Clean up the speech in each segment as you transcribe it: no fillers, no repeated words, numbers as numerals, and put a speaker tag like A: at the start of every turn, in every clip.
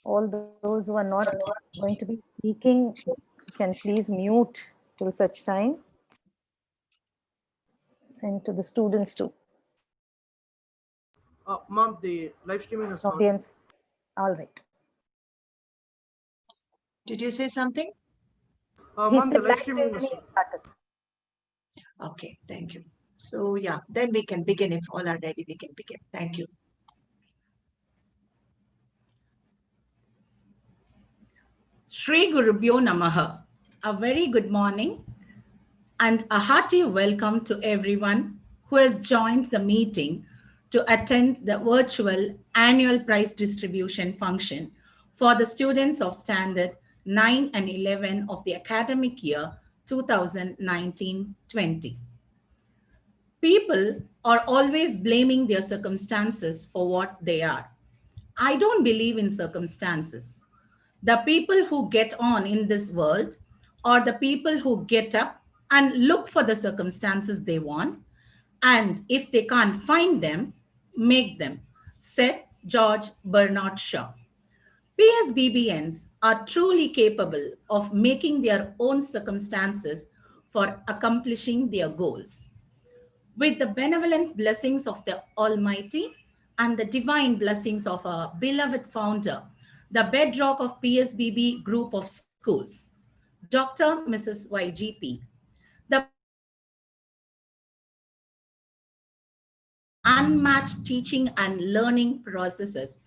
A: All those who are not going to be speaking can please mute till such time. And to the students too.
B: Ma'am, the live streaming has started.
A: Audience, all right.
C: Did you say something?
B: Ma'am, the live streaming has started.
C: Okay, thank you. So yeah, then we can begin. If all are ready, we can begin. Thank you.
D: Shri Gurubhyo Namaha. A very good morning and a hearty welcome to everyone who has joined the meeting to attend the virtual annual prize distribution function for the students of Standard 9 and 11 of the academic year 2019-20. People are always blaming their circumstances for what they are. I don't believe in circumstances. The people who get on in this world are the people who get up and look for the circumstances they want. And if they can't find them, make them, said George Bernard Shaw. PSBBNs are truly capable of making their own circumstances for accomplishing their goals. With the benevolent blessings of the Almighty and the divine blessings of our beloved founder, the bedrock of PSBB group of schools, Dr. Mrs. YGP, the unmatched teaching and learning processes,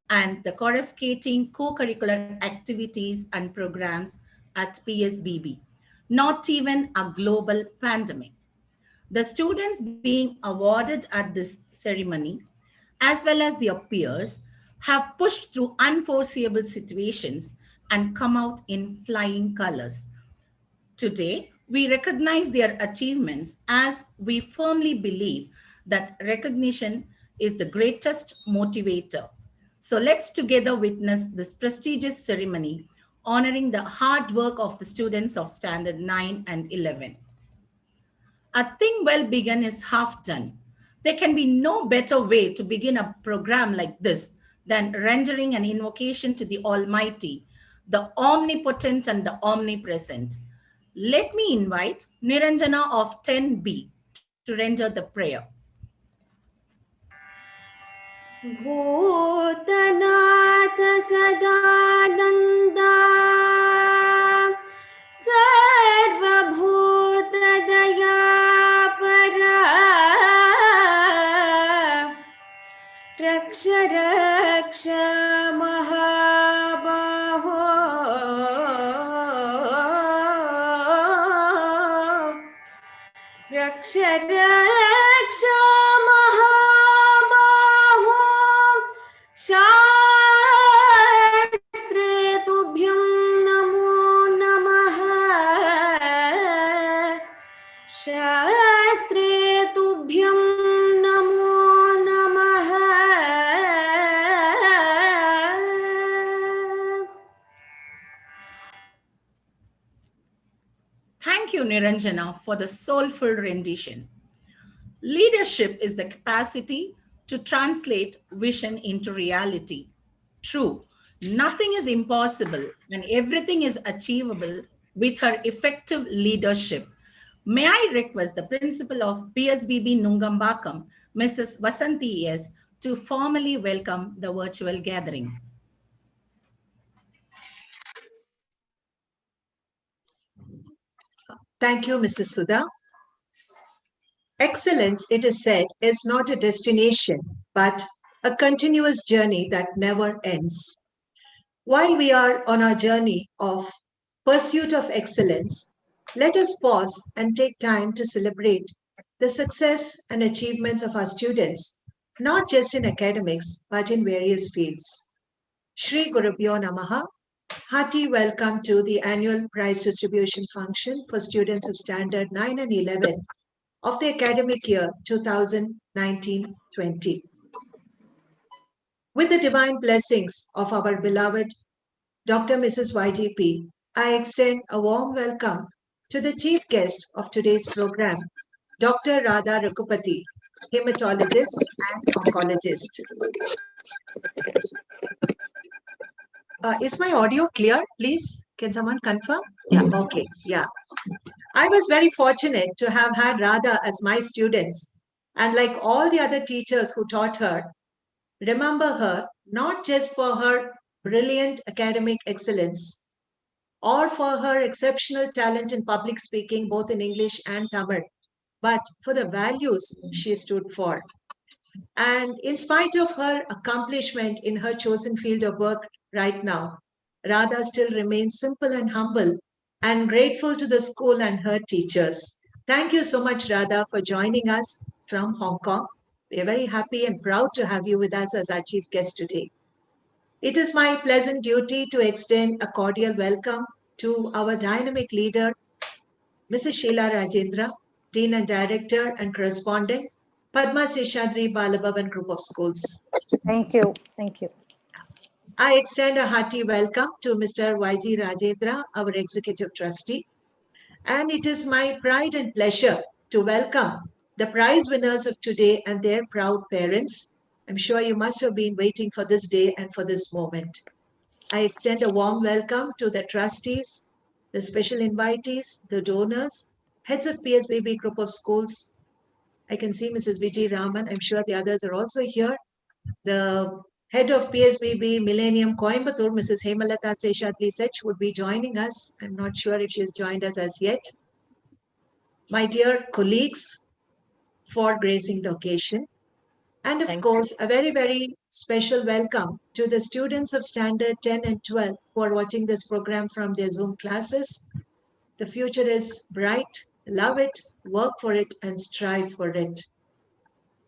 D: and the corresponding co-curricular activities and programs at PSBB, not even a global pandemic. The students being awarded at this ceremony, as well as their peers, have pushed through unforeseeable situations and come out in flying colors. Today, we recognize their achievements as we firmly believe that recognition is the greatest motivator. So let's together witness this prestigious ceremony honoring the hard work of the students of Standard 9 and 11. A thing well begun is half done. There can be no better way to begin a program like this than rendering an invocation to the Almighty, the omnipotent and the omnipresent. Let me invite Niranjana of 10B to render the prayer.
E: Bhootnath Sadananda सर्वभूतदयापरा रक्ष रक्ष महाबाहो रक्ष रक्ष महाबाहो शास्त्रे तुभ्यं नमो नमः शास्त्रे तुभ्यं नमो नमः
D: Thank you, Niranjana, for the soulful rendition. Leadership is the capacity to translate vision into reality. True, nothing is impossible and everything is achievable with her effective leadership. May I request the principal of PSBB Nungambakkam, Mrs. Vasanthi S., to formally welcome the virtual gathering.
C: Thank you, Mrs. Sudha. Excellence, it is said, is not a destination, but a continuous journey that never ends. While we are on our journey of pursuit of excellence, let us pause and take time to celebrate the success and achievements of our students, not just in academics, but in various fields. Shri Gurubhyo Namaha. Hearty welcome to the annual prize distribution function for students of Standard 9 and 11 of the academic year 2019-20. With the divine blessings of our beloved Dr. Mrs. YGP, I extend a warm welcome to the chief guest of today's program, Dr. Radha Raghupathy, Haematologist and Oncologist. Is my audio clear, please? Can someone confirm? Yeah, okay, yeah. I was very fortunate to have had Radha as my students. And like all the other teachers who taught her, remember her not just for her brilliant academic excellence or for her exceptional talent in public speaking, both in English and Tamil, but for the values she stood for. And in spite of her accomplishment in her chosen field of work right now, Radha still remains simple and humble and grateful to the school and her teachers. Thank you so much, Radha, for joining us from Hong Kong. We are very happy and proud to have you with us as our chief guest today. It is my pleasant duty to extend a cordial welcome to our dynamic leader, Mrs. Sheila Rajendra, Dean and Director and Correspondent, PADMA SESHADRI BALA Group of Schools.
A: Thank you. Thank you.
C: I extend a hearty welcome to Mr. YG Rajendra, our Executive Trustee. And it is my pride and pleasure to welcome the prize winners of today and their proud parents. I'm sure you must have been waiting for this day and for this moment. I extend a warm welcome to the trustees, the special invitees, the donors, heads of PSBB Group of Schools. I can see Mrs. Vijay Raman. I'm sure the others are also here. The head of PSBB Millennium Coimbatore, Mrs. Hemalata Seshadri Sech, would be joining us. I'm not sure if she's joined us as yet. My dear colleagues, for gracing the occasion. And of course, a very, very special welcome to the students of Standard 10 and 12 who are watching this program from their Zoom classes. The future is bright. Love it, work for it, and strive for it.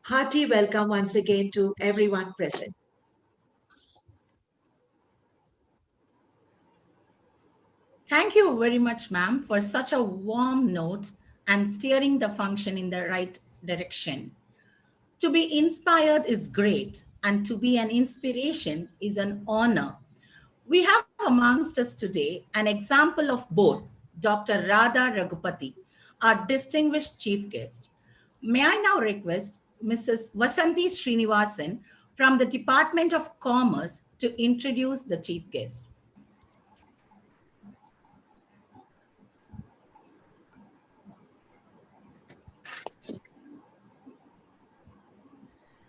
C: Hearty welcome once again to everyone present.
D: Thank you very much, ma'am, for such a warm note and steering the function in the right direction. To be inspired is great, and to be an inspiration is an honor. We have amongst us today an example of both, Dr. Radha Raghupathy, our distinguished chief guest. May I now request Mrs. Vasanthi Srinivasan from the Department of Commerce to introduce the chief guest.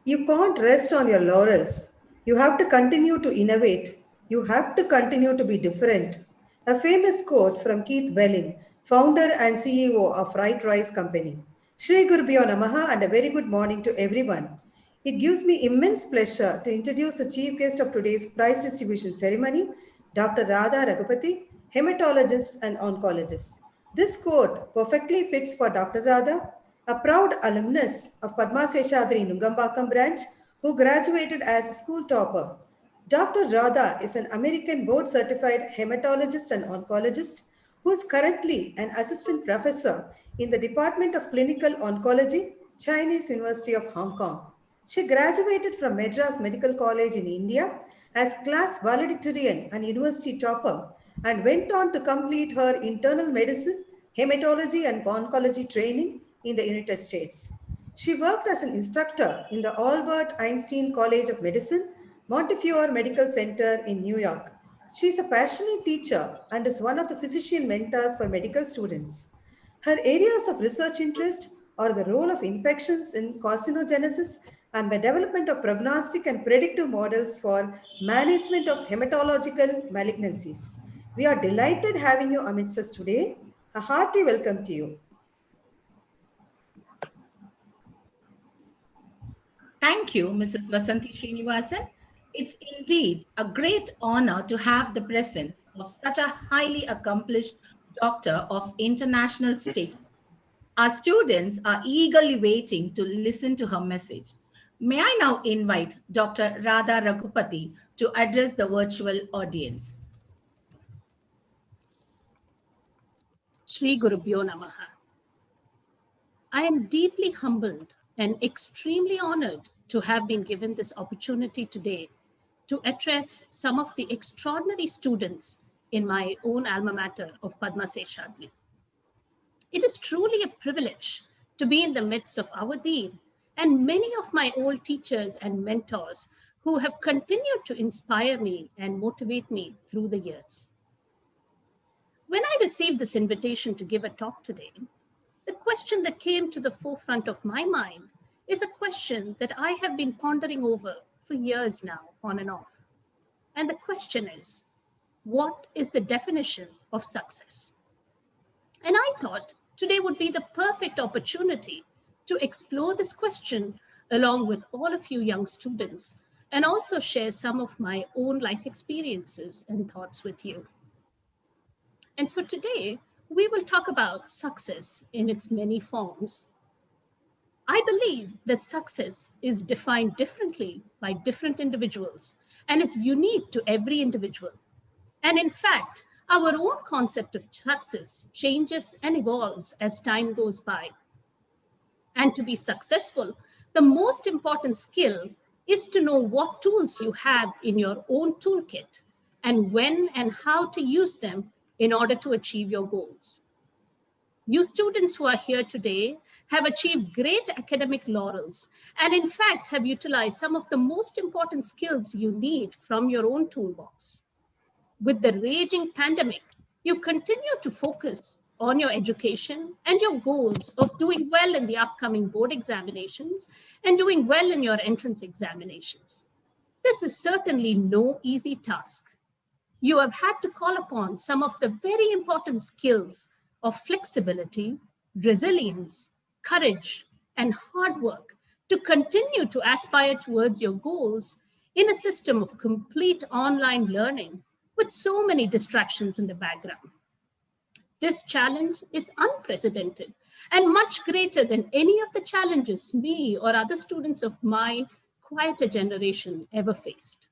F: You can't rest on your laurels. You have to continue to innovate. You have to continue to be different. A famous quote from Keith Welling, founder and CEO of Right Rice Company. Shri Gurubhyo Namaha and a very good morning to everyone. It gives me immense pleasure to introduce the chief guest of today's prize distribution ceremony, Dr. Radha Raghupathy, Haematologist and Oncologist. This quote perfectly fits for Dr. Radha, a proud alumnus of Padma SESHADRI Nungambakkam branch who graduated as a school topper. Dr. Radha is an American board-certified hematologist and oncologist who is currently an assistant professor in the Department of Clinical Oncology, Chinese University of Hong Kong. She graduated from Madras Medical College in India as class valedictorian and university topper and went on to complete her internal medicine, hematology and oncology training in the United States. She worked as an instructor in the Albert Einstein College of Medicine, Montefiore Medical Center in New York. She is a passionate teacher and is one of the physician mentors for medical students. Her areas of research interest are the role of infections in carcinogenesis and the development of prognostic and predictive models for management of hematological malignancies. We are delighted having you amidst us today. A hearty welcome to you.
D: Thank you, Mrs. Vasanthi Srinivasan. It's indeed a great honor to have the presence of such a highly accomplished doctor of international status. Our students are eagerly waiting to listen to her message. May I now invite Dr. Radha Raghupathy to address the virtual audience.
G: Shri Gurubhyo Namaha. I am deeply humbled and extremely honored to have been given this opportunity today to address some of the extraordinary students in my own alma mater of Padma SESHADRI. It is truly a privilege to be in the midst of our dean and many of my old teachers and mentors who have continued to inspire me and motivate me through the years. When I received this invitation to give a talk today, the question that came to the forefront of my mind is a question that I have been pondering over for years now, on and off. And the question is, what is the definition of success? And I thought today would be the perfect opportunity to explore this question along with all of you young students, and also share some of my own life experiences and thoughts with you. And so today, we will talk about success in its many forms. I believe that success is defined differently by different individuals and is unique to every individual. And in fact, our own concept of success changes and evolves as time goes by. And to be successful, the most important skill is to know what tools you have in your own toolkit and when and how to use them in order to achieve your goals. You students who are here today have achieved great academic laurels and in fact have utilized some of the most important skills you need from your own toolbox. With the raging pandemic, you continue to focus on your education and your goals of doing well in the upcoming board examinations and doing well in your entrance examinations. This is certainly no easy task. You have had to call upon some of the very important skills of flexibility, resilience, courage, and hard work to continue to aspire towards your goals in a system of complete online learning with so many distractions in the background. This challenge is unprecedented and much greater than any of the challenges me or other students of my quieter generation ever faced.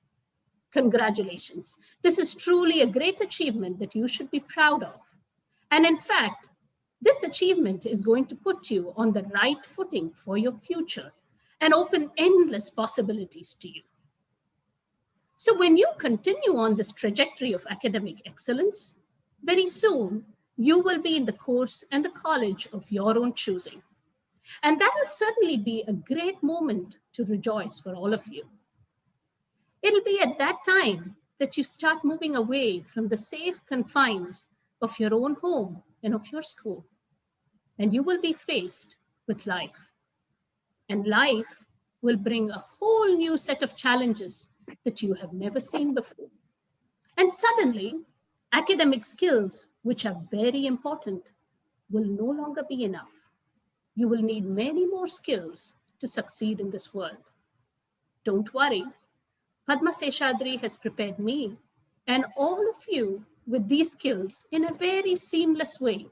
G: Congratulations. This is truly a great achievement that you should be proud of. And in fact, this achievement is going to put you on the right footing for your future and open endless possibilities to you. So when you continue on this trajectory of academic excellence, very soon you will be in the course and the college of your own choosing. And that will certainly be a great moment to rejoice for all of you. It'll be at that time that you start moving away from the safe confines of your own home and of your school. And you will be faced with life. And life will bring a whole new set of challenges that you have never seen before. And suddenly, academic skills, which are very important, will no longer be enough. You will need many more skills to succeed in this world. Don't worry, Padma SESHADRI has prepared me and all of you with these skills in a very seamless way.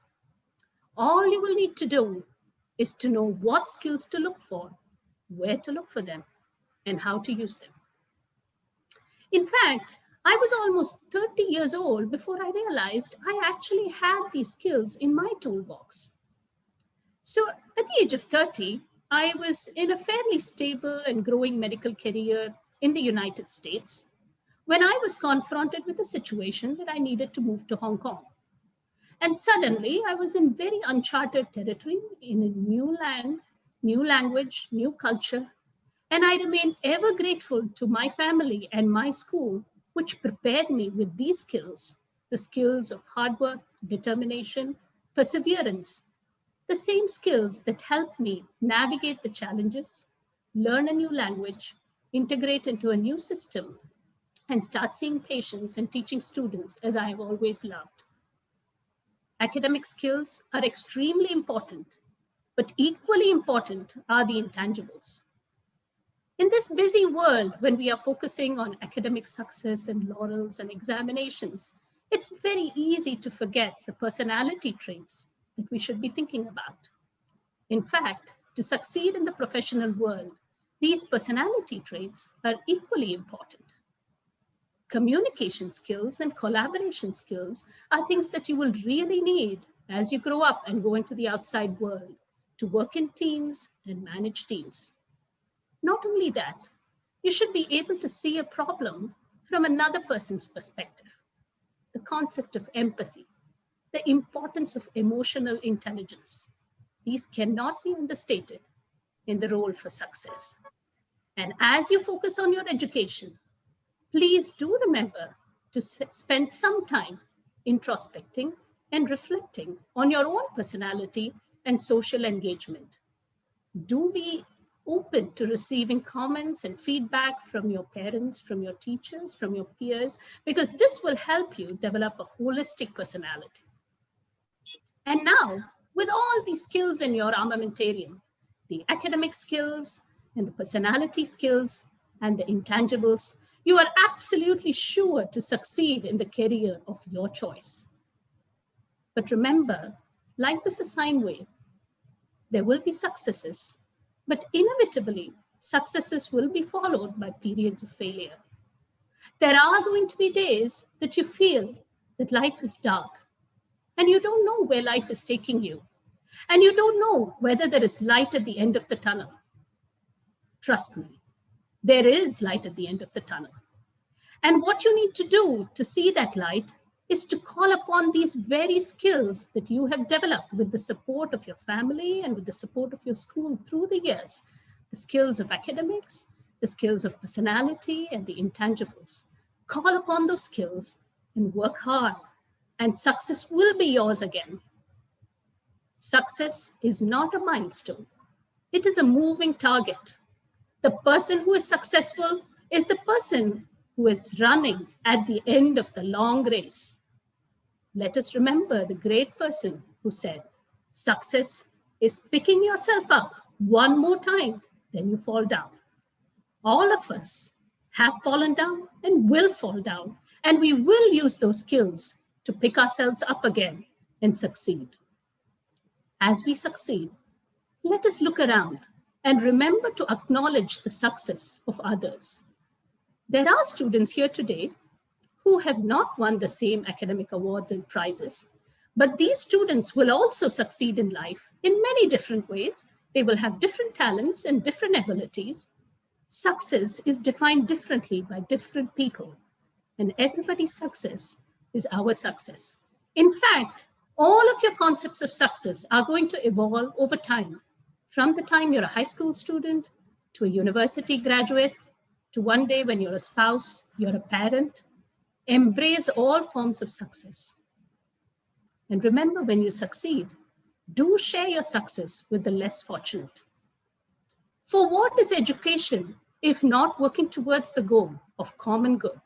G: All you will need to do is to know what skills to look for, where to look for them, and how to use them. In fact, I was almost 30 years old before I realized I actually had these skills in my toolbox. So at the age of 30, I was in a fairly stable and growing medical career in the United States when I was confronted with a situation that I needed to move to Hong Kong. And suddenly I was in very uncharted territory in a new land, new language, new culture. And I remain ever grateful to my family and my school, which prepared me with these skills, the skills of hard work, determination, perseverance, the same skills that helped me navigate the challenges, learn a new language, integrate into a new system, and start seeing patients and teaching students as I have always loved. Academic skills are extremely important, but equally important are the intangibles. In this busy world, when we are focusing on academic success and laurels and examinations, it's very easy to forget the personality traits that we should be thinking about. In fact, to succeed in the professional world, these personality traits are equally important. Communication skills and collaboration skills are things that you will really need as you grow up and go into the outside world to work in teams and manage teams. Not only that, you should be able to see a problem from another person's perspective. The concept of empathy, the importance of emotional intelligence. These cannot be understated in the role for success. And as you focus on your education, please do remember to spend some time introspecting and reflecting on your own personality and social engagement. Do be open to receiving comments and feedback from your parents, from your teachers, from your peers, because this will help you develop a holistic personality. And now, with all these skills in your armamentarium, the academic skills and the personality skills and the intangibles, you are absolutely sure to succeed in the career of your choice. But remember, life is a sine wave. There will be successes, but inevitably, successes will be followed by periods of failure. There are going to be days that you feel that life is dark and you don't know where life is taking you, and you don't know whether there is light at the end of the tunnel. Trust me, there is light at the end of the tunnel. And what you need to do to see that light is to call upon these very skills that you have developed with the support of your family and with the support of your school through the years, the skills of academics, the skills of personality, and the intangibles. Call upon those skills and work hard, and success will be yours again. Success is not a milestone. It is a moving target. The person who is successful is the person who is running at the end of the long race. Let us remember the great person who said, success is picking yourself up one more time, then you fall down. All of us have fallen down and will fall down, and we will use those skills to pick ourselves up again and succeed. As we succeed, let us look around and remember to acknowledge the success of others. There are students here today who have not won the same academic awards and prizes, but these students will also succeed in life in many different ways. They will have different talents and different abilities. Success is defined differently by different people, and everybody's success is our success. In fact, all of your concepts of success are going to evolve over time, from the time you're a high school student to a university graduate, to one day when you're a spouse, you're a parent. Embrace all forms of success. And remember, when you succeed, do share your success with the less fortunate. For what is education if not working towards the goal of common good?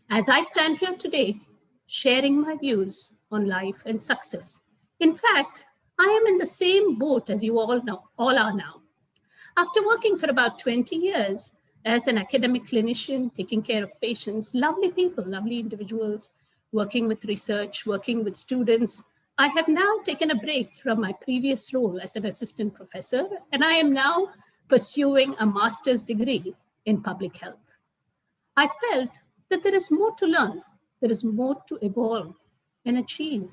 G: As I stand here today, sharing my views on life and success, in fact, I am in the same boat as you all are now. After working for about 20 years as an academic clinician, taking care of patients, lovely people, lovely individuals, working with research, working with students, I have now taken a break from my previous role as an assistant professor, and I am now pursuing a master's degree in public health. I felt that there is more to learn, there is more to evolve and achieve,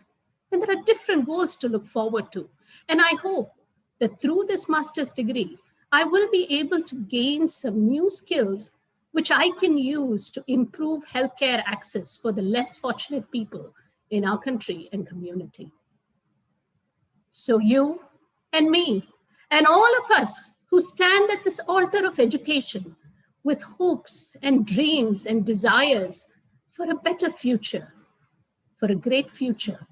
G: and there are different goals to look forward to. And I hope that through this master's degree, I will be able to gain some new skills which I can use to improve healthcare access for the less fortunate people in our country and community. So you and me and all of us who stand at this altar of education with hopes and dreams and desires for a better future, for a great future,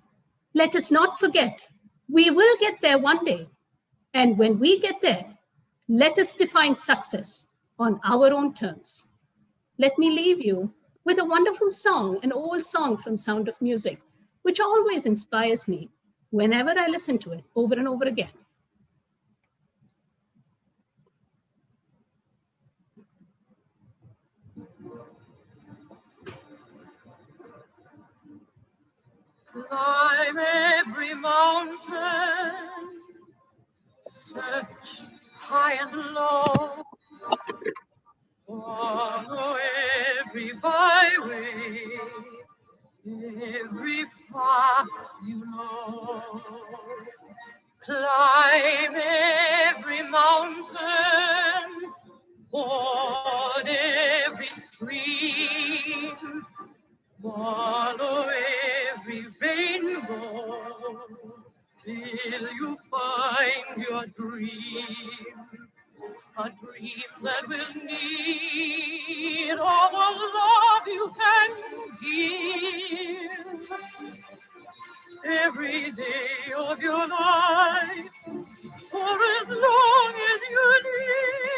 G: let us not forget, we will get there one day. And when we get there, let us define success on our own terms. Let me leave you with a wonderful song, an old song from Sound of Music, which always inspires me whenever I listen to it over and over again.
H: Climb every mountain, search high and low, follow every byway, every path you know. Climb every mountain, ford every stream, follow every rainbow till you find your dream, a dream. every day of your life, for as long as you live.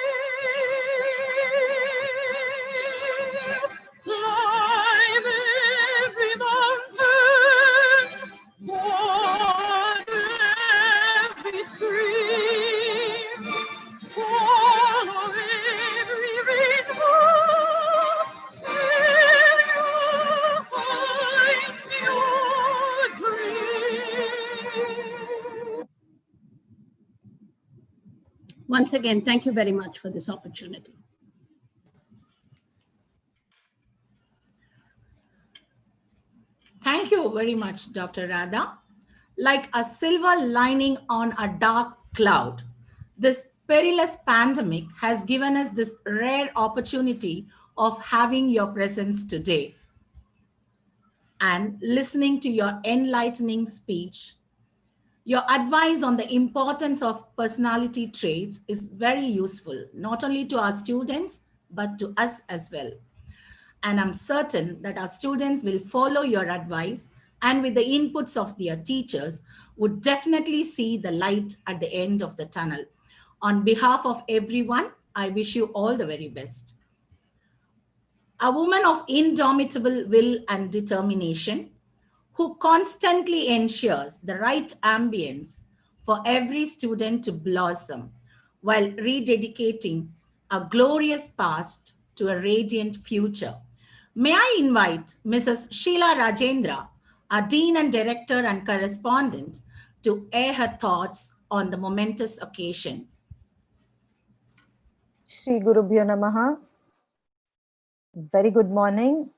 H: Climb every mountain, water every stream, follow every rainbow, till you find your dream.
G: Once again, thank you very much for this opportunity.
D: Thank you very much, Dr. Radha. Like a silver lining on a dark cloud, this perilous pandemic has given us this rare opportunity of having your presence today and listening to your enlightening speech. Your advice on the importance of personality traits is very useful, not only to our students, but to us as well. And I'm certain that our students will follow your advice and with the inputs of their teachers would definitely see the light at the end of the tunnel. On behalf of everyone, I wish you all the very best. A woman of indomitable will and determination who constantly ensures the right ambience for every student to blossom while rededicating a glorious past to a radiant future. May I invite Mrs. Sheila Rajendra, our Dean and Director and Correspondent, to air her thoughts on the momentous occasion.
A: Shri Gurubhyo Namaha. Very good morning.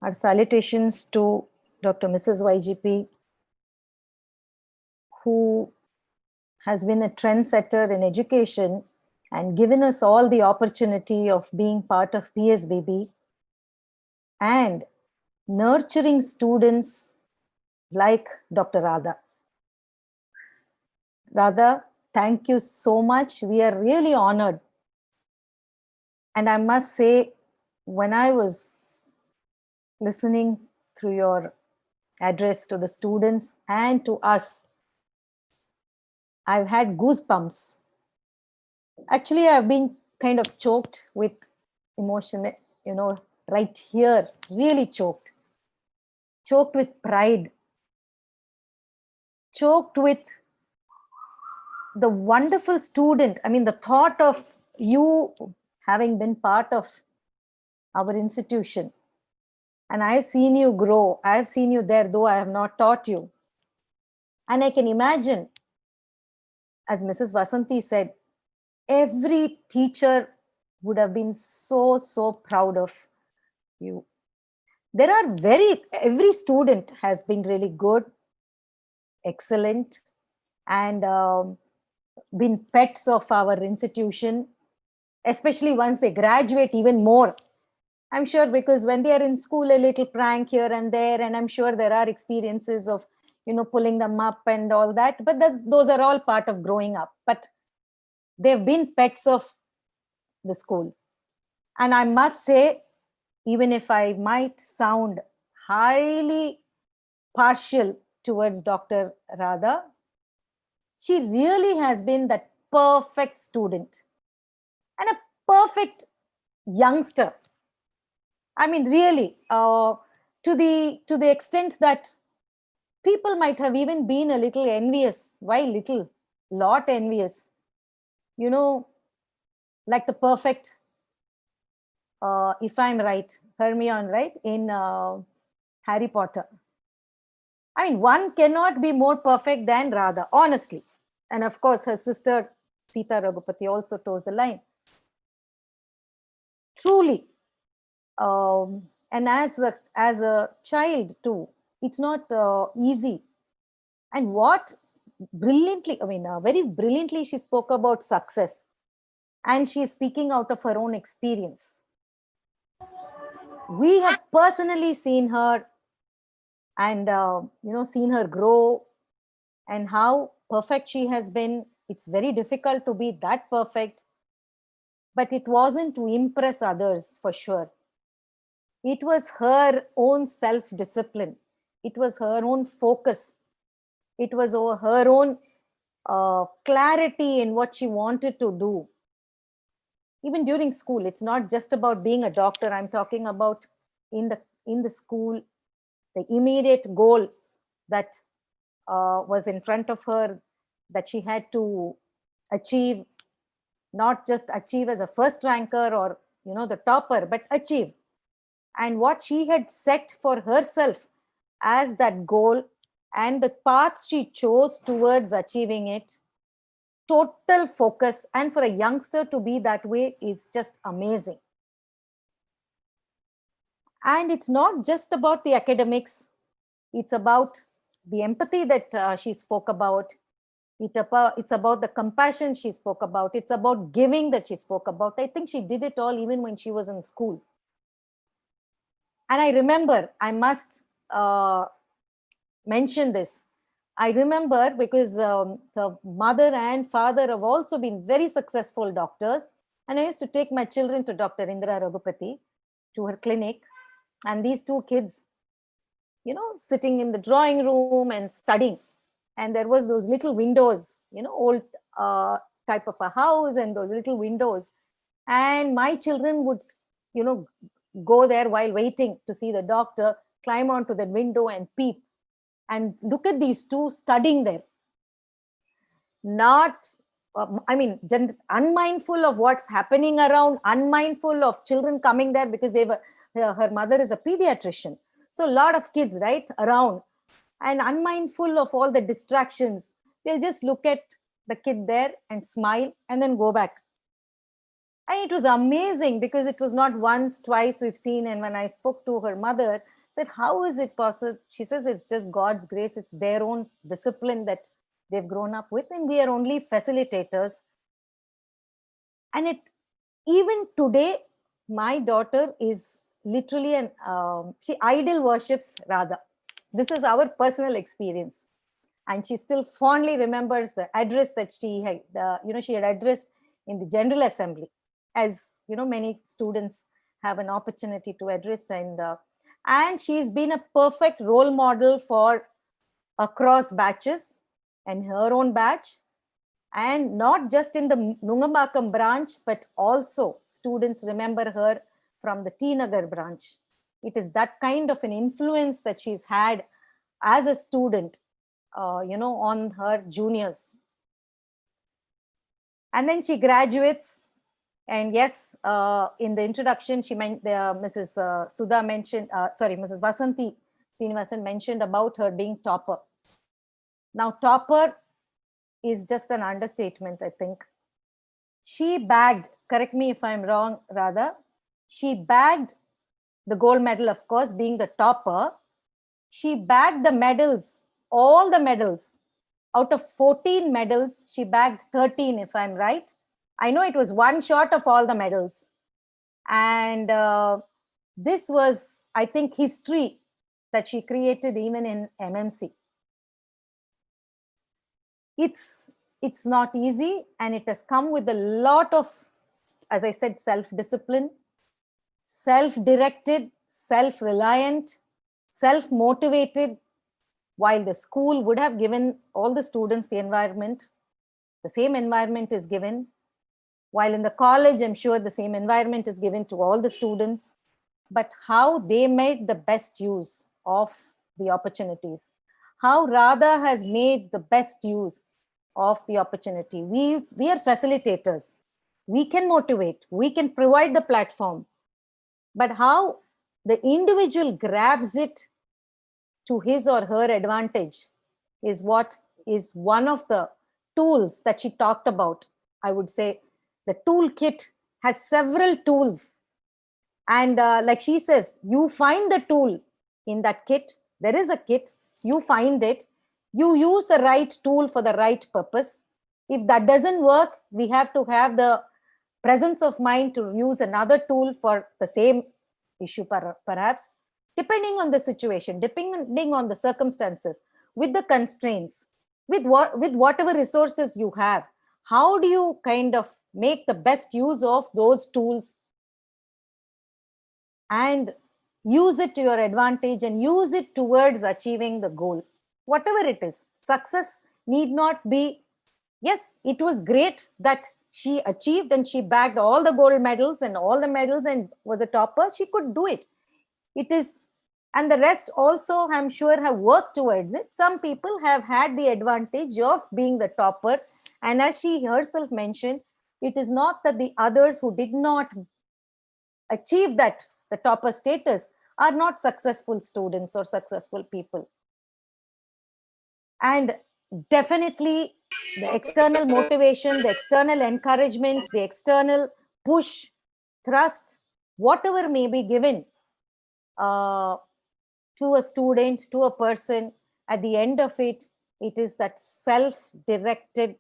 A: Our salutations to Dr. Mrs. YGP, who has been a trendsetter in education and given us all the opportunity of being part of PSBB and nurturing students like Dr. Radha. Radha, thank you so much. We are really honored. And I must say, when I was listening through your address to the students and to us, I've had goosebumps. Actually, I've been kind of choked with emotion, right here, really choked. Choked with pride. Choked with the wonderful student. I mean, the thought of you having been part of our institution. And I've seen you grow. I've seen you there, though I have not taught you. And I can imagine, as Mrs. Vasanthi said, every teacher would have been so, so proud of you. Every student has been really good, excellent, and been pets of our institution, especially once they graduate, even more. I'm sure, because when they are in school, a little prank here and there, and I'm sure there are experiences of, pulling them up and all that, but those are all part of growing up. But they've been pets of the school. And I must say, even if I might sound highly partial towards Dr. Radha, she really has been that perfect student and a perfect youngster. I mean, really, to the extent that people might have even been a little envious. Why little? Lot envious. Like the perfect, if I'm right, Hermione, right, in Harry Potter. I mean, one cannot be more perfect than Radha, honestly. And of course, her sister, Sita Raghupathy, also toes the line. Truly. And as a child too, it's not easy. And what brilliantly, very brilliantly she spoke about success. And she's speaking out of her own experience. We have personally seen her and, seen her grow and how perfect she has been. It's very difficult to be that perfect, but it wasn't to impress others for sure. It was her own self-discipline It was her own focus. It was her own clarity in what she wanted to do. Even during school, it's not just about being a doctor. I'm talking about in the school, the immediate goal that was in front of her, that she had to achieve, not just achieve as a first ranker or the topper, but achieve. And what she had set for herself as that goal and the path she chose towards achieving it, total focus. And for a youngster to be that way is just amazing. And it's not just about the academics. It's about the empathy that she spoke about. It's about the compassion she spoke about. It's about giving that she spoke about. I think she did it all even when she was in school. And I remember, I must mention this. I remember because her mother and father have also been very successful doctors. And I used to take my children to Dr. Indra Raghupathy, to her clinic. And these two kids, sitting in the drawing room and studying. And there was those little windows, old type of a house, and those little windows. And my children would, go there while waiting to see the doctor, climb onto the window and peep and look at these two studying there. Not, unmindful of what's happening around, unmindful of children coming there, because her mother is a pediatrician. So a lot of kids, right, around, and unmindful of all the distractions. They'll just look at the kid there and smile and then go back. And it was amazing, because it was not once, twice we've seen. And when I spoke to her mother, I said, how is it possible? She says, it's just God's grace. It's their own discipline that they've grown up with, and we are only facilitators. And even today, my daughter is literally she idol worships Radha. This is our personal experience. And she still fondly remembers the address that she had, she had addressed in the General Assembly, as many students have an opportunity to address. And she's been a perfect role model for across batches and her own batch, and not just in the Nungambakkam branch, but also students remember her from the T Nagar branch. It is that kind of an influence that she's had as a student, on her juniors. And then she graduates. And yes, in the introduction, Mrs. Vasanthi Srinivasan mentioned about her being topper. Now, topper is just an understatement, I think. She bagged, correct me if I'm wrong, Radha, she bagged the gold medal, of course, being the topper. She bagged the medals, all the medals. Out of 14 medals, she bagged 13, if I'm right. I know it was one short of all the medals. And this was, I think, history that she created even in MMC. It's not easy, and it has come with a lot of, as I said, self-discipline, self-directed, self-reliant, self-motivated. While the school would have given all the students the environment, the same environment is given. While in the college, I'm sure the same environment is given to all the students. But how they made the best use of the opportunities, how Radha has made the best use of the opportunity. We are facilitators. We can motivate, we can provide the platform, but how the individual grabs it to his or her advantage is what is one of the tools that she talked about. I would say the toolkit has several tools. And like she says, you find the tool in that kit. There is a kit, you find it, you use the right tool for the right purpose. If that doesn't work, we have to have the presence of mind to use another tool for the same issue, perhaps, depending on the situation, depending on the circumstances, with the constraints, with whatever resources you have. How do you kind of make the best use of those tools and use it to your advantage and use it towards achieving the goal. Whatever it is, success need not be, yes, it was great that she achieved and she bagged all the gold medals and all the medals and was a topper. She could do it. It is, and the rest also, I'm sure, have worked towards it. Some people have had the advantage of being the topper. And as she herself mentioned, it is not that the others who did not achieve that, the topper status, are not successful students or successful people. And definitely the external motivation, the external encouragement, the external push, thrust, whatever may be given to a student, to a person, at the end of it, it is that self-directed,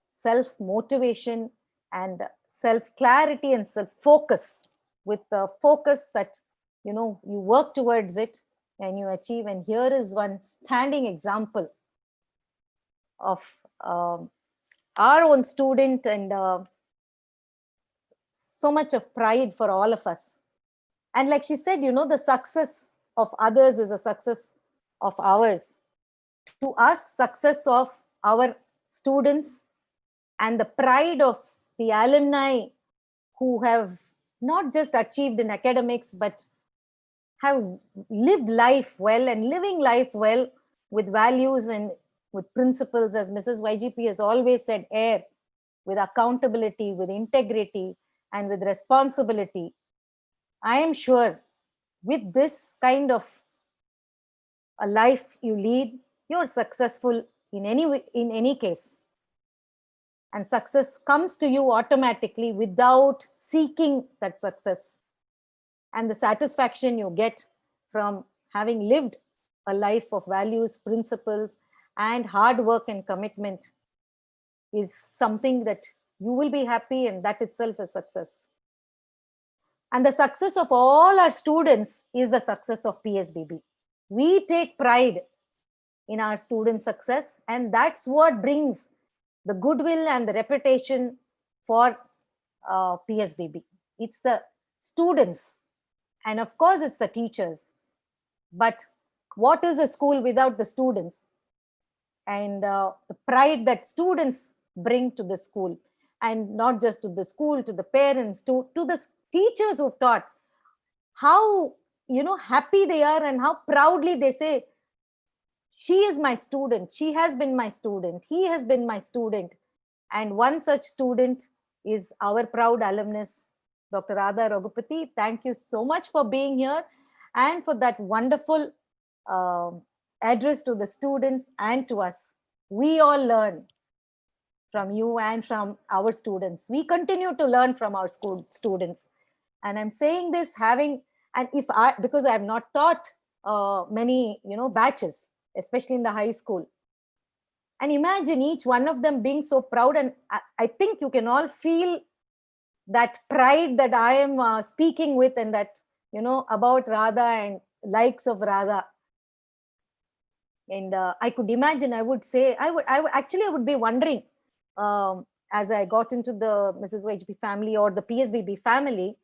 A: self-motivation and self-clarity and self-focus, with the focus that, you know, you work towards it and you achieve. And here is one standing example of our own student, and so much of pride for all of us. And like she said, you know, the success of others is a success of ours. To us, success of our students and the pride of the alumni who have not just achieved in academics, but have lived life well and living life well with values and with principles, as Mrs. YGP has always said, air, with accountability, with integrity, and with responsibility. I am sure with this kind of a life you lead, you're successful in any case. And success comes to you automatically without seeking that success. And the satisfaction you get from having lived a life of values, principles, and hard work and commitment is something that you will be happy, and that itself is success. And the success of all our students is the success of PSBB. We take pride in our student success, and that's what brings the goodwill and the reputation for PSBB. It's the students, and of course it's the teachers. But what is a school without the students? And the pride that students bring to the school, and not just to the school, to the parents, to the teachers who've taught, how, you know, happy they are and how proudly they say, she is my student, she has been my student, he has been my student. And one such student is our proud alumnus, Dr. Radha Raghupathy. Thank you so much for being here and for that wonderful address to the students and to us. We all learn from you and from our students. We continue to learn from our school students. And I'm saying this having, and because I have not taught many, you know, batches, especially in the high school. And imagine each one of them being so proud. And I think you can all feel that pride that I am speaking with, and that, you know, about Radha and likes of Radha. And I could imagine, I would say, I would be wondering, as I got into the Mrs. YGP family or the PSBB family,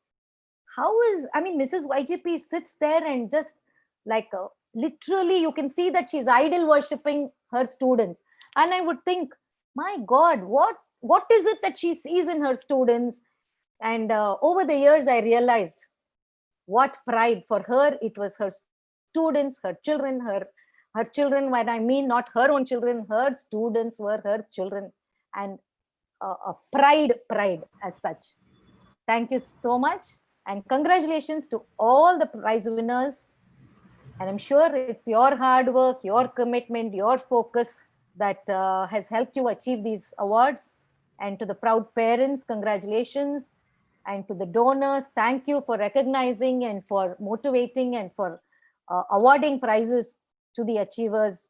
A: how is, I mean, Mrs. YGP sits there and just like literally you can see that she's idol worshipping her students. And I would think, my God, what is it that she sees in her students? And over the years, I realized what pride for her. It was her students, her children, her children, when I mean not her own children, her students were her children, and a pride as such. Thank you so much. And congratulations to all the prize winners. And I'm sure it's your hard work, your commitment, your focus that has helped you achieve these awards. And to the proud parents, congratulations. And to the donors, thank you for recognizing and for motivating and for awarding prizes to the achievers.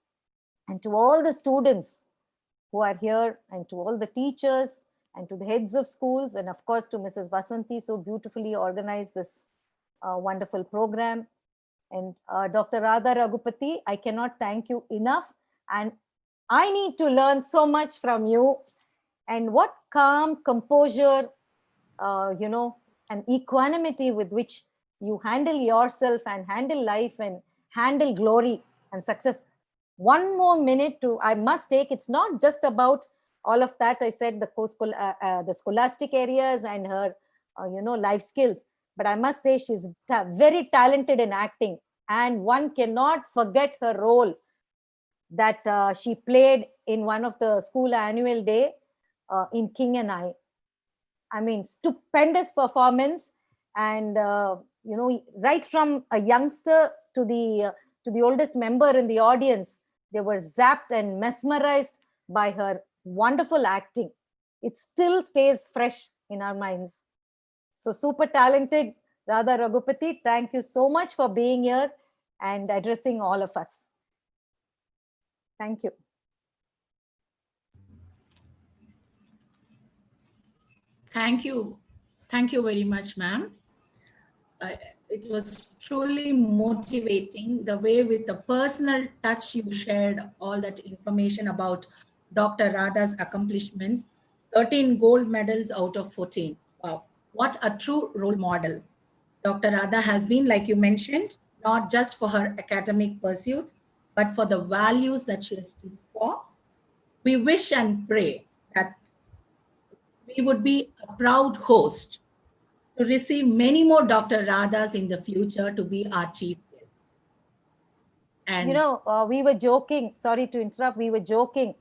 A: And to all the students who are here, and to all the teachers, and to the heads of schools, and of course to Mrs. Vasanthi, so beautifully organized this wonderful program. And Dr. Radha Raghupathy, I cannot thank you enough. And I need to learn so much from you. And what calm, composure, you know, and equanimity with which you handle yourself and handle life and handle glory and success. One more minute to I must take. It's not just about all of that. I said the scholastic areas and her, life skills. But I must say she's very talented in acting, and one cannot forget her role that she played in one of the school annual day in King and I. I mean, stupendous performance, and right from a youngster to the oldest member in the audience, they were zapped and mesmerized by her wonderful acting. It still stays fresh in our minds. So super talented, Radha Raghupathy. Thank you so much for being here and addressing all of us. Thank you.
D: Thank you. Thank you very much, ma'am. It was truly motivating the way with the personal touch you shared all that information about Dr. Radha's accomplishments. 13 gold medals out of 14. Wow, what a true role model. Dr. Radha has been, like you mentioned, not just for her academic pursuits, but for the values that she has stood for. We wish and pray that we would be a proud host to receive many more Dr. Radhas in the future to be our chief guest. And
A: we were joking, sorry to interrupt, we were joking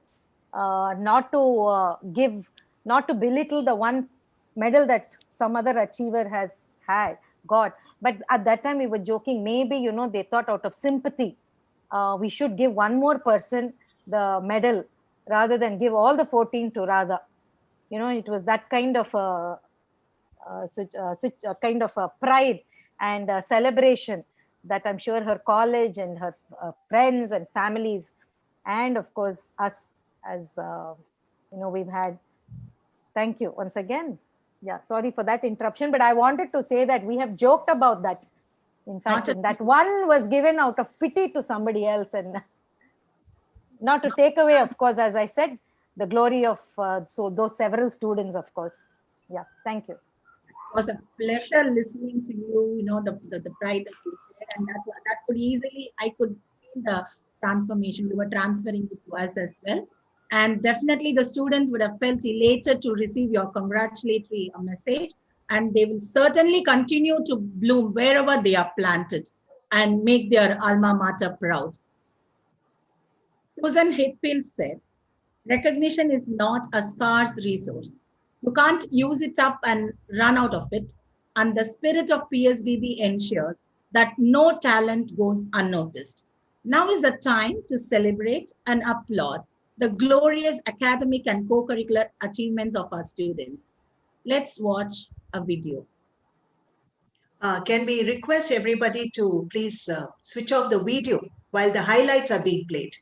A: not to belittle the one medal that some other achiever has got. But at that time we were joking, maybe, they thought out of sympathy, we should give one more person the medal rather than give all the 14 to Radha. It was that kind of kind of a pride and a celebration that I'm sure her college and her friends and families, and of course us as we've had. Thank you once again. Yeah, sorry for that interruption, but I wanted to say that we have joked about that. In fact, that one was given out of pity to somebody else, and not to take away, of course, as I said, the glory of those several students, of course. Yeah, thank you.
D: It was a pleasure listening to you, the pride that you said, and that could easily, I could feel the transformation. You were transferring it to us as well. And definitely the students would have felt elated to receive your congratulatory message, and they will certainly continue to bloom wherever they are planted and make their alma mater proud. Susan Hitfield said, recognition is not a scarce resource. You can't use it up and run out of it. And the spirit of PSBB ensures that no talent goes unnoticed. Now is the time to celebrate and applaud the glorious academic and co-curricular achievements of our students. Let's watch a video.
C: Can we request everybody to please switch off the video while the highlights are being played,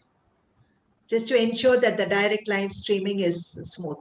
C: just to ensure that the direct live streaming is smooth.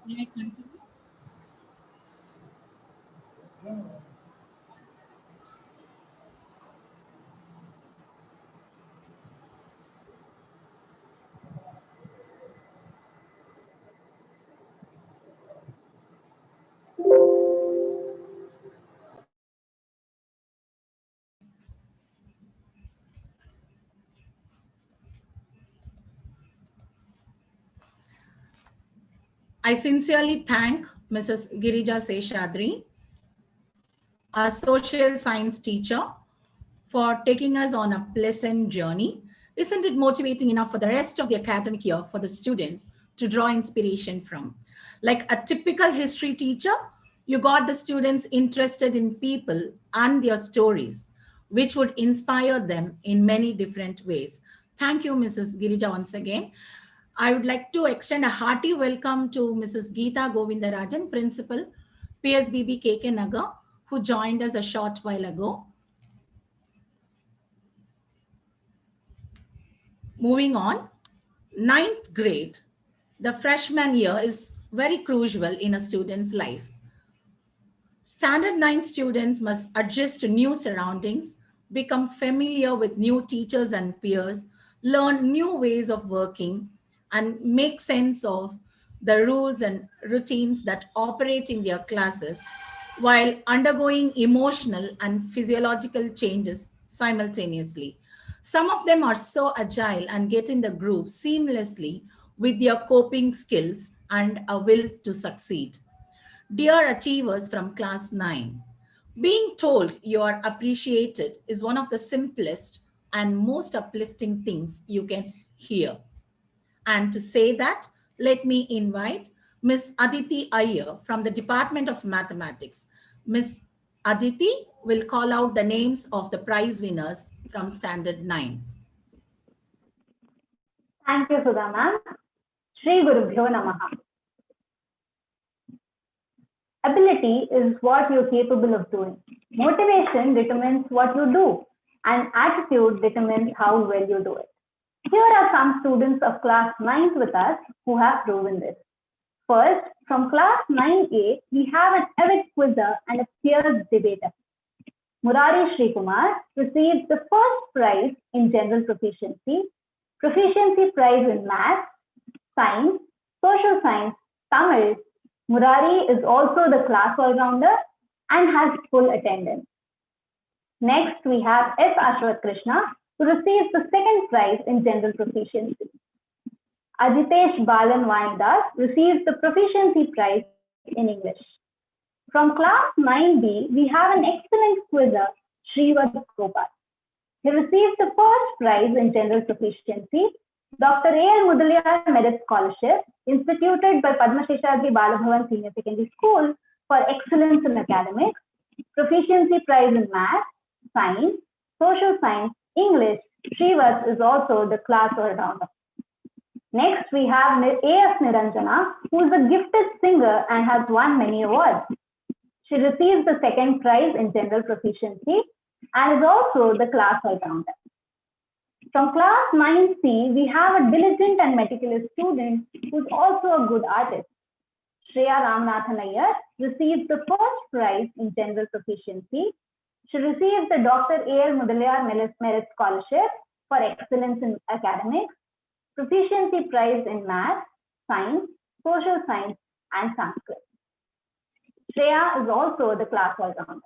D: May I continue? I sincerely thank Mrs. Girija Seshadri, our social science teacher, for taking us on a pleasant journey. Isn't it motivating enough for the rest of the academic year for the students to draw inspiration from? Like a typical history teacher, you got the students interested in people and their stories, which would inspire them in many different ways. Thank you, Mrs. Girija, once again. I would like to extend a hearty welcome to Mrs. Geeta Govindarajan, Principal, PSBB KK Nagar, who joined us a short while ago. Moving on, 9th grade, the freshman year is very crucial in a student's life. Standard 9 students must adjust to new surroundings, become familiar with new teachers and peers, learn new ways of working, and make sense of the rules and routines that operate in their classes while undergoing emotional and physiological changes simultaneously. Some of them are so agile and get in the groove seamlessly with their coping skills and a will to succeed. Dear achievers from class 9, being told you are appreciated is one of the simplest and most uplifting things you can hear. And to say that, let me invite Miss Aditi Iyer from the Department of Mathematics. Miss Aditi will call out the names of the prize winners from Standard 9.
I: Thank you, Sudha ma'am. Shri Gurubhyo Namaha. Ability is what you're capable of doing. Motivation determines what you do, and attitude determines how well you do it. Here are some students of class 9th with us who have proven this. First, from class 9A, we have an avid quizzer and a fierce debater. Murari Srikumar received the first prize in general proficiency, proficiency prize in math, science, social science, Tamil. Murari is also the class all-rounder and has full attendance. Next, we have S. Ashwath Krishna, who received the second prize in general proficiency. Aditesh Balan Vanidas received the proficiency prize in English. From class 9B, we have an excellent quizzer, Srivad Gopal. He received the first prize in general proficiency, Dr. A.L. Mudaliar Merit Scholarship, instituted by SESHADRI BALA Senior Secondary School for excellence in academics, proficiency prize in math, science, social science, English. Srivad is also the class all-rounder. Next, we have A.S. Niranjana, who is a gifted singer and has won many awards. She receives the second prize in general proficiency and is also the class all-rounder. From class 9C, we have a diligent and meticulous student who is also a good artist. Shreya Ramanathan Iyer received the first prize in general proficiency. She received the Dr. A.L. Mudaliar Merit Scholarship for excellence in academics, proficiency prize in math, science, social science, and Sanskrit. Shreya is also the class all-rounder.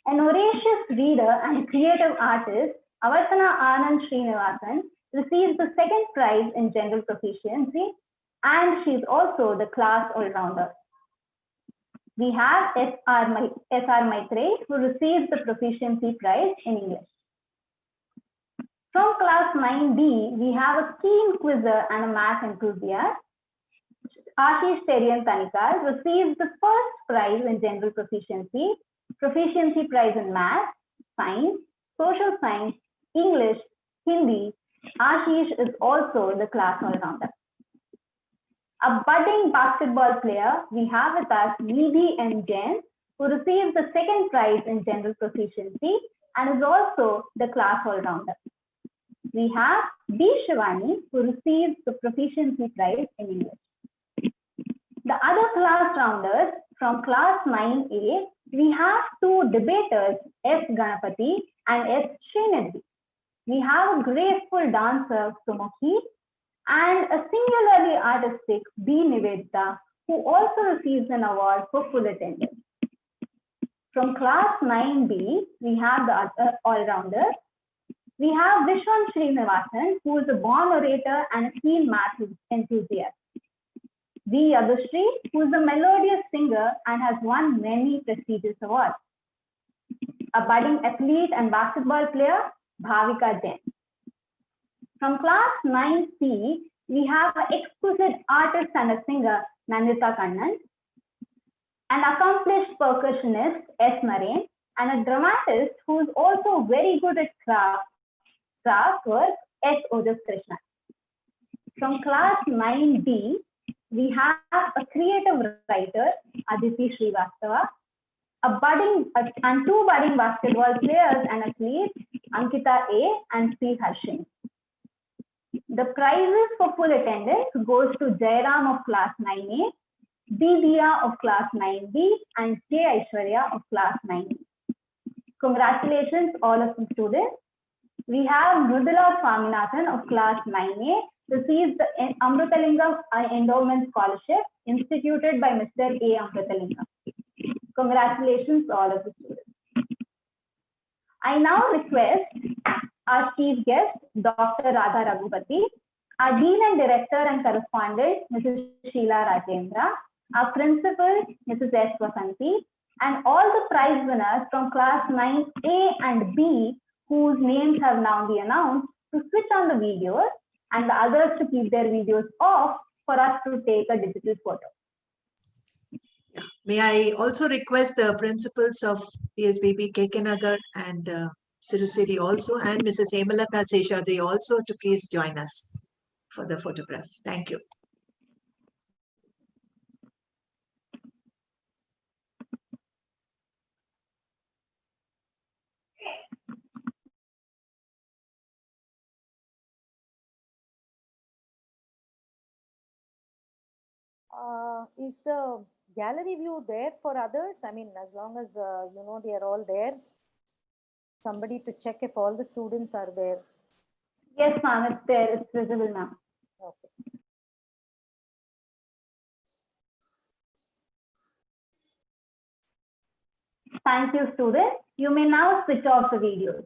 I: An voracious reader and creative artist, Avartana Anand Srinivasan received the second prize in general proficiency, and she is also the class all-rounder. We have S.R. Maitre, who received the proficiency prize in English. From class 9B, we have a keen quizzer and a math enthusiast. Ashish Terian Tanikar received the first prize in general proficiency, proficiency prize in math, science, social science, English, Hindi. Ashish is also the class all-rounder. A budding basketball player, we have with us Nidhi M. Jain, who received the second prize in general proficiency and is also the class all-rounder. We have B. Shivani, who received the proficiency prize in English. The other class rounders from class 9A, we have two debaters, S. Ganapati and S. Srinidhi. We have a graceful dancer, Sumukhi, and a singularly artistic B. Nivedita, who also receives an award for full attendance. From class 9B, we have the all-rounders. We have Vishwan Srinivasan, who is a born orator and a keen math enthusiast. V. Yadushree, who is a melodious singer and has won many prestigious awards. A budding athlete and basketball player, Bhavika Jain. From class 9C, we have an exquisite artist and a singer, Nandita Kannan, an accomplished percussionist, S. Naren, and a dramatist who is also very good at craft work, S. Ojas Krishna. From class 9D, we have a creative writer, Aditi Srivastava, and two budding basketball players and athletes, Ankita A. and C. Harshin. The prizes for full attendance goes to Jairam of class 9A, B. Diya of class 9B, and K. Aishwarya of class 9B. Congratulations, all of the students. We have Mridula Swaminathan of class 9A, received the Amritalingam Endowment Scholarship instituted by Mr. A. Amritalingam. Congratulations, all of the students. I now request our chief guest, Dr. Radha Raghupathy, our Dean and Director and Correspondent, Mrs. Sheila Rajendra, our Principal, Mrs. S. Vasanti, and all the prize winners from class 9A and B, whose names have now been announced, to switch on the videos and the others to keep their videos off for us to take a digital photo.
C: May I also request the principals of PSBB Kekanagar and Sirusiri also, and Mrs. Hemalata Seshadri also, to please join us for the photograph. Thank you.
A: Is the gallery view there for others? I mean, as long as they are all there. Somebody to check if all the students are there.
I: Yes, ma'am, it's there. It's visible now.
A: Okay.
I: Thank you, students. You may now switch off the videos.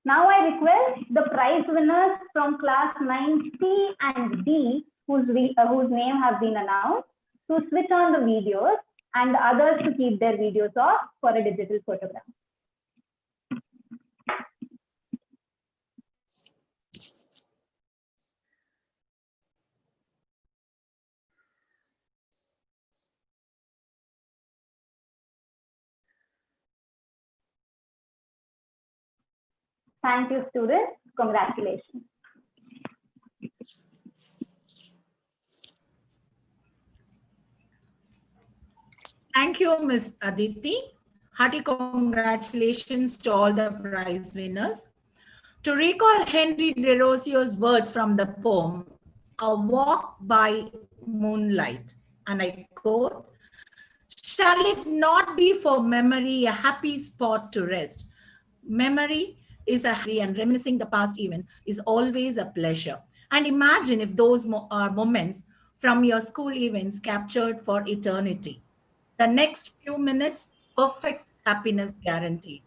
I: Now I request the prize winners from class 9C and D, whose name have been announced, to switch on the videos and the others to keep their videos off for a digital photograph. Thank you, students. Congratulations.
D: Thank you, Ms. Aditi. Hearty congratulations to all the prize winners. To recall Henry Derosio's words from the poem, A Walk by Moonlight, and I quote, "Shall it not be for memory a happy spot to rest? Memory is a happy, and reminiscing the past events is always a pleasure. And imagine if those are moments from your school events captured for eternity. The next few minutes, perfect happiness guaranteed."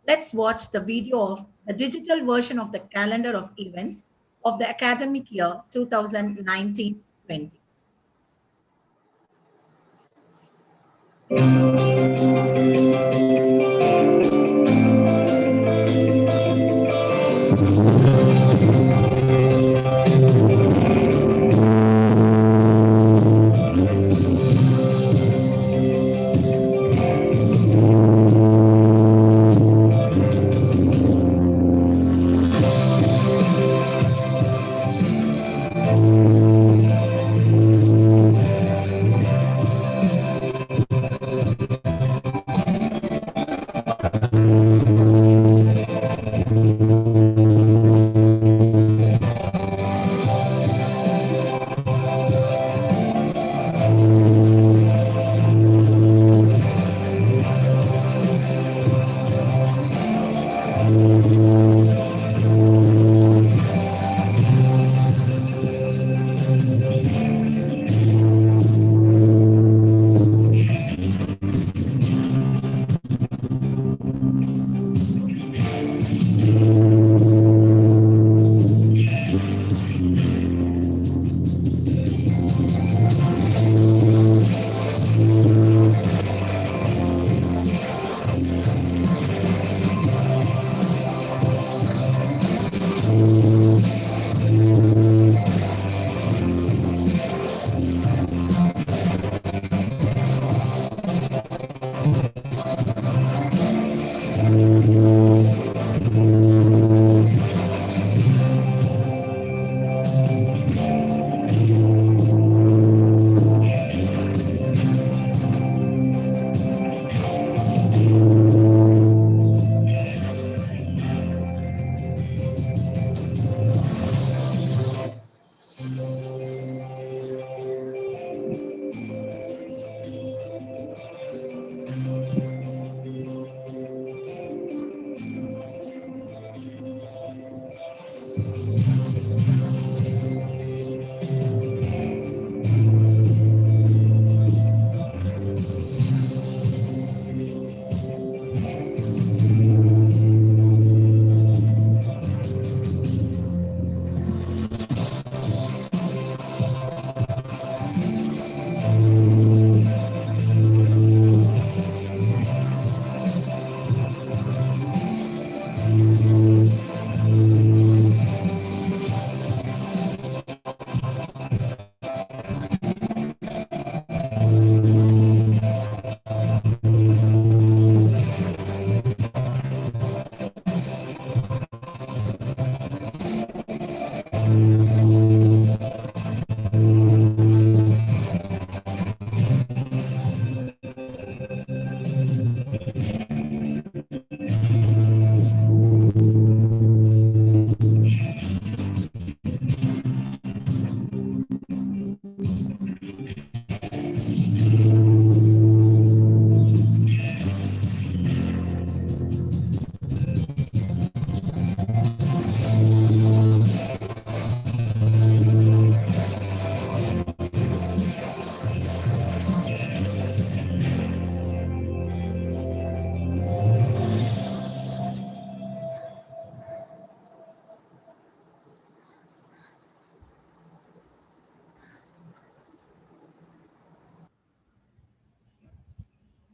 D: Let's watch the video of the digital version of the calendar of events of the academic year 2019-20.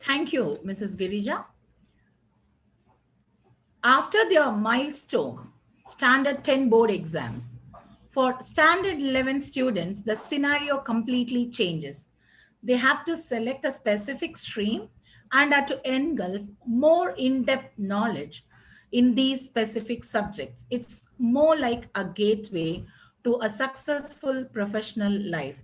D: Thank you, Mrs. Girija. After their milestone standard 10 board exams, for standard 11 students, the scenario completely changes. They have to select a specific stream and are to engulf more in-depth knowledge in these specific subjects. It's more like a gateway to a successful professional life.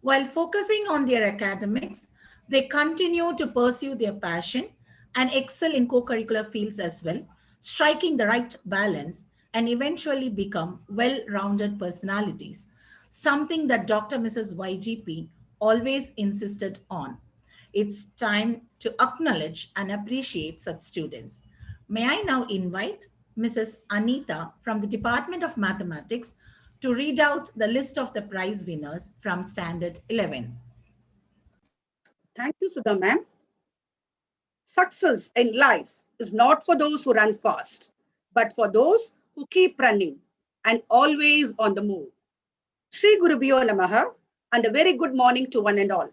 D: While focusing on their academics, they continue to pursue their passion and excel in co curricular fields as well, striking the right balance and eventually become well rounded personalities, something that Dr. Mrs. YGP always insisted on. It's time to acknowledge and appreciate such students. May I now invite Mrs. Anita from the Department of Mathematics to read out the list of the prize winners from Standard 11.
J: Thank you, Sudha ma'am. Success in life is not for those who run fast, but for those who keep running and always on the move. Shri Gurubhyo Namaha, and a very good morning to one and all.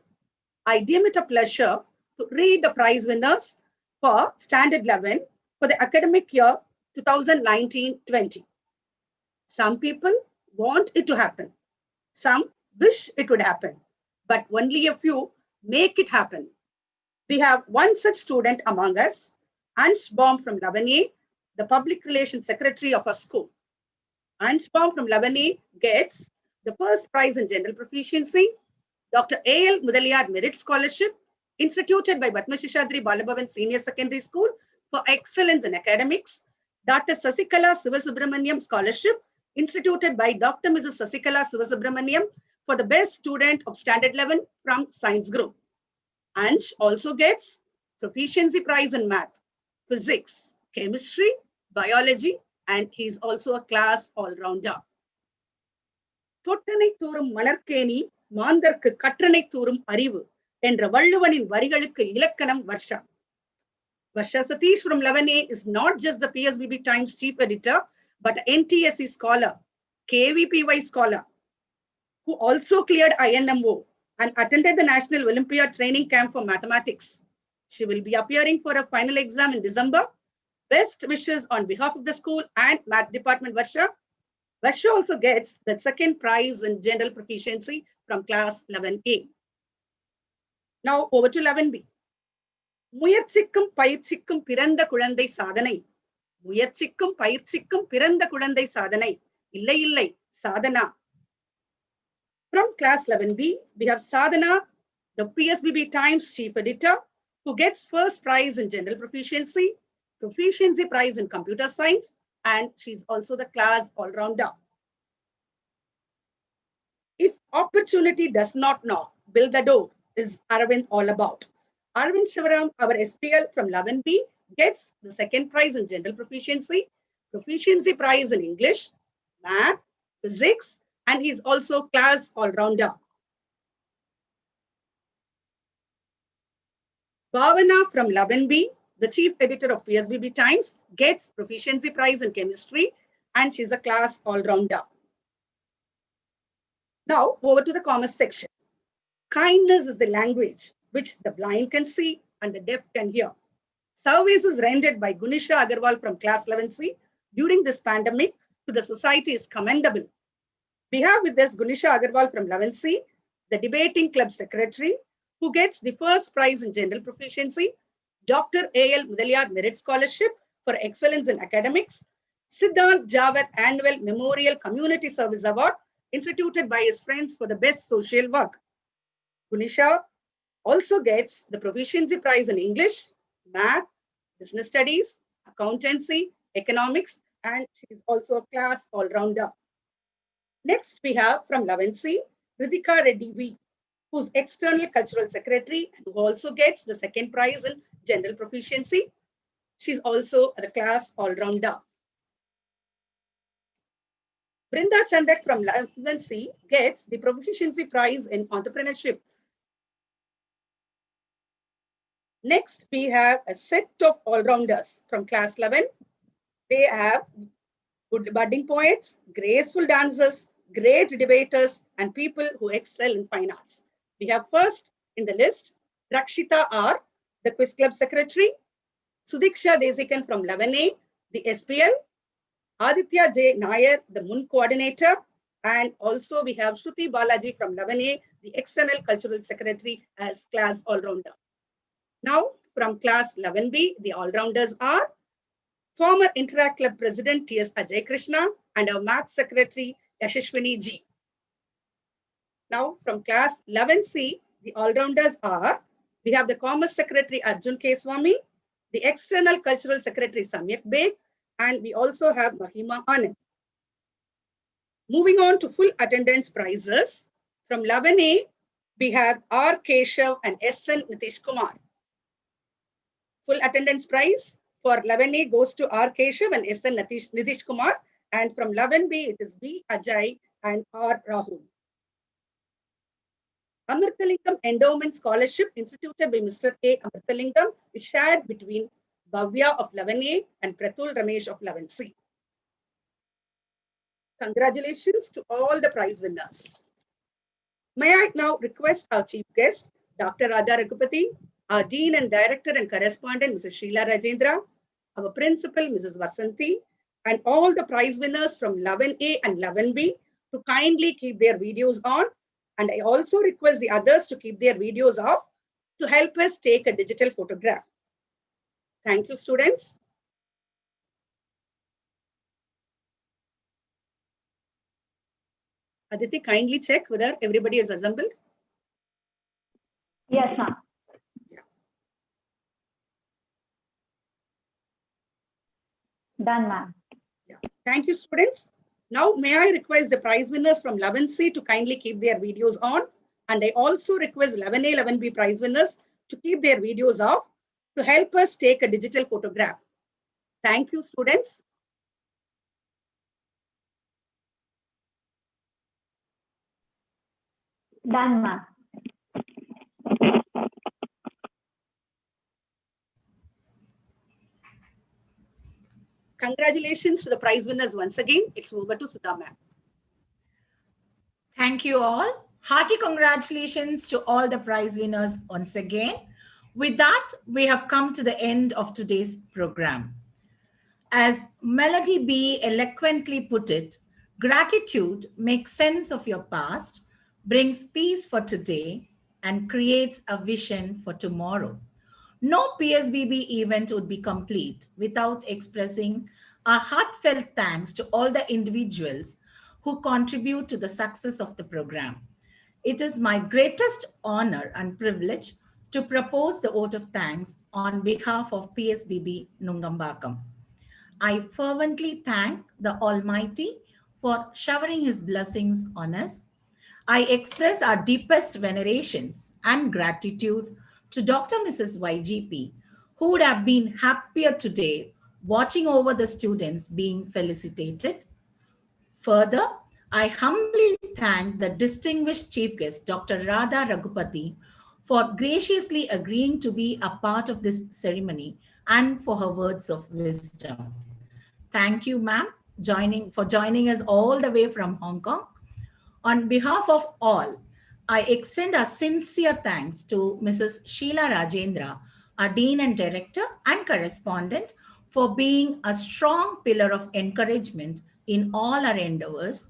J: I deem it a pleasure to read the prize winners for Standard 11 for the academic year 2019-20. Some people want it to happen. Some wish it would happen, but only a few make it happen. We have one such student among us, Anshbaum from 11A, the Public Relations Secretary of our school. Anshbaum from 11A gets the first prize in General Proficiency, Dr. A.L. Mudaliyar Merit Scholarship, instituted by SESHADRI BALA Senior Secondary School for excellence in academics, Dr. Sasikala Sivasubramaniam Scholarship, instituted by Dr. Mrs. Sasikala Sivasubramaniam for the best student of Standard 11 from Science Group. Ansh also gets Proficiency Prize in Math, Physics, Chemistry, Biology, and he's also a class all-rounder. தொட்டனை தூரும் மலர்கேணி மாந்தர்க்கு கற்றனை தூரும் அறிவு என்ற வள்ளுவனின் வரிகளுக்கு இலக்கணம் Varsha. Varsha Satish from 11A is not just the PSBB Times chief editor, but an NTSE scholar, KVPY scholar, who also cleared INMO and attended the National Olympiad Training Camp for Mathematics. She will be appearing for a final exam in December. Best wishes on behalf of the school and Math Department, Varsha. Varsha also gets the second prize in General Proficiency from class 11A. Now over to 11B. முயற்சிக்கும் பயிற்சிக்கும் பிறந்த குழந்தை சாதனை. முயற்சிக்கும் பயிற்சிக்கும் பிறந்த குழந்தை சாதனை. இல்லை இல்லை Sadhana. From class 11B, we have Sadhana, the PSBB Times chief editor, who gets first prize in General Proficiency, Proficiency Prize in Computer Science, and she's also the class all-rounder. If opportunity does not knock, build the door is Arvind all about. Arvind Shivaram, our SPL from 11B, gets the second prize in General Proficiency, Proficiency Prize in English, Math, Physics, and he's also class all-rounder. Bhavana from 11B, the chief editor of PSBB Times, gets Proficiency Prize in Chemistry, and she's a class all-rounder. Now, over to the commerce section. Kindness is the language which the blind can see and the deaf can hear. Services rendered by Gunisha Agarwal from class 11C during this pandemic to the society is commendable. We have with us Gunisha Agarwal from 11C, the debating club secretary, who gets the first prize in General Proficiency, Dr. A.L. Mudaliyar Merit Scholarship for Excellence in Academics, Siddhant Javed Annual Memorial Community Service Award, instituted by his friends for the best social work. Gunisha also gets the Proficiency Prize in English, Math, Business Studies, Accountancy, Economics, and she is also a class all-rounder. Next, we have from 11C, Ritika Reddy V, who's External Cultural Secretary and who also gets the second prize in General Proficiency. She's also the class all-rounder. Brinda Chandak from 11C gets the Proficiency Prize in Entrepreneurship. Next, we have a set of all-rounders from class 11. They have good budding poets, graceful dancers, great debaters, and people who excel in fine arts. We have first in the list, Rakshita R, the Quiz Club Secretary, Sudiksha Desikan from 11A, the SPL, Aditya J. Nair, the MUN Coordinator, and also we have Shruti Balaji from 11A, the External Cultural Secretary as class all-rounder. Now, from class 11B, the all-rounders are former Interact Club President T.S. Ajay Krishna and our Math Secretary Yashashwini G. Now, from class 11C, the all-rounders are, we have the Commerce Secretary Arjun K. Swami, the External Cultural Secretary Samyak Beg, and we also have Mahima Anand. Moving on to full attendance prizes, from 11A, we have R. Keshav and S.N. Nitish Kumar. Full attendance prize for 11A goes to R. Keshav and S.N. Nitish Kumar, and from 11B, it is B. Ajay and R. Rahul. Amrithalingam Endowment Scholarship instituted by Mr. A. Amrithalingam is shared between Bhavya of 11A and Pratul Ramesh of 11C. Congratulations to all the prize winners. May I now request our chief guest, Dr. Radha Raghupathy, our Dean and Director and Correspondent, Mrs. Sheila Rajendra, our Principal, Mrs. Vasanthi, and all the prize winners from 11A and 11B to kindly keep their videos on. And I also request the others to keep their videos off to help us take a digital photograph. Thank you, students. Aditi, kindly check whether everybody is assembled.
I: Yes, ma'am. Done, ma'am.
J: Yeah. Thank you, students. Now, may I request the prize winners from 11C to kindly keep their videos on. And I also request 11A, 11B prize winners to keep their videos off to help us take a digital photograph. Thank you, students.
I: Done, ma'am.
J: Congratulations to the prize winners once again. It's over to Sudha ma'am.
D: Thank you all. Hearty congratulations to all the prize winners once again. With that, we have come to the end of today's program. As Melody B eloquently put it, gratitude makes sense of your past, brings peace for today, and creates a vision for tomorrow. No PSBB event would be complete without expressing our heartfelt thanks to all the individuals who contribute to the success of the program. It is my greatest honor and privilege to propose the vote of thanks on behalf of PSBB Nungambakkam. I fervently thank the Almighty for showering His blessings on us. I express our deepest venerations and gratitude to Dr. Mrs. YGP, who would have been happier today watching over the students being felicitated. Further, I humbly thank the distinguished chief guest, Dr. Radha Raghupathy, for graciously agreeing to be a part of this ceremony and for her words of wisdom. Thank you, ma'am, for joining us all the way from Hong Kong. On behalf of all, I extend our sincere thanks to Mrs. Sheila Rajendra, our Dean and Director and Correspondent, for being a strong pillar of encouragement in all our endeavors.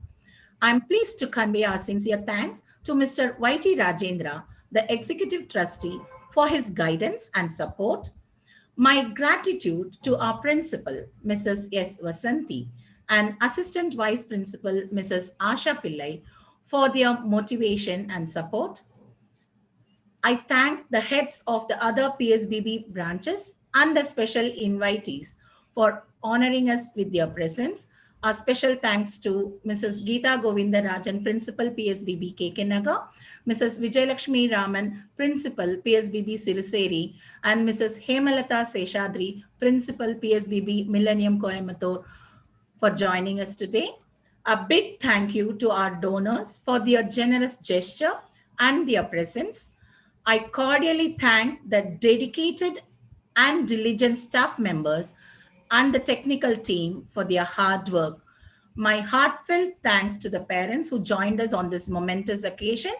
D: I'm pleased to convey our sincere thanks to Mr. Y.T. Rajendra, the Executive Trustee, for his guidance and support. My gratitude to our Principal, Mrs. S. Vasanthi, and Assistant Vice Principal, Mrs. Asha Pillai, for their motivation and support. I thank the heads of the other PSBB branches and the special invitees for honoring us with their presence. A special thanks to Mrs. Geeta Govindarajan, Principal PSBB KK Nagar, Mrs. Vijayalakshmi Raman, Principal PSBB Siriseri, and Mrs. Hemalata SESHADRI, Principal PSBB Millennium Coimbatore, for joining us today. A big thank you to our donors for their generous gesture and their presence. I cordially thank the dedicated and diligent staff members and the technical team for their hard work. My heartfelt thanks to the parents who joined us on this momentous occasion.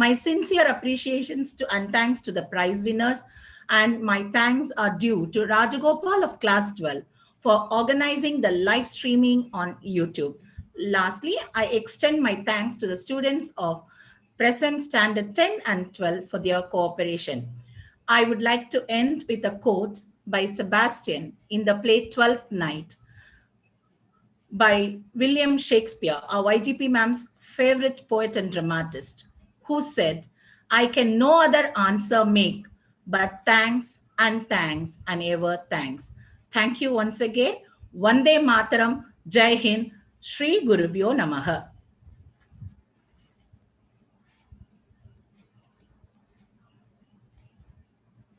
D: My sincere appreciations to and thanks to the prize winners, and my thanks are due to Rajagopal of class 12 for organizing the live streaming on YouTube. Lastly, I extend my thanks to the students of present standard 10 and 12 for their cooperation. I would like to end with a quote by Sebastian in the play Twelfth Night by William Shakespeare, our YGP ma'am's favorite poet and dramatist, who said, I can no other answer make, but thanks and ever thanks. Thank you once again. Vande Mataram, Jai Hind, Shri Gurubhyo Namaha.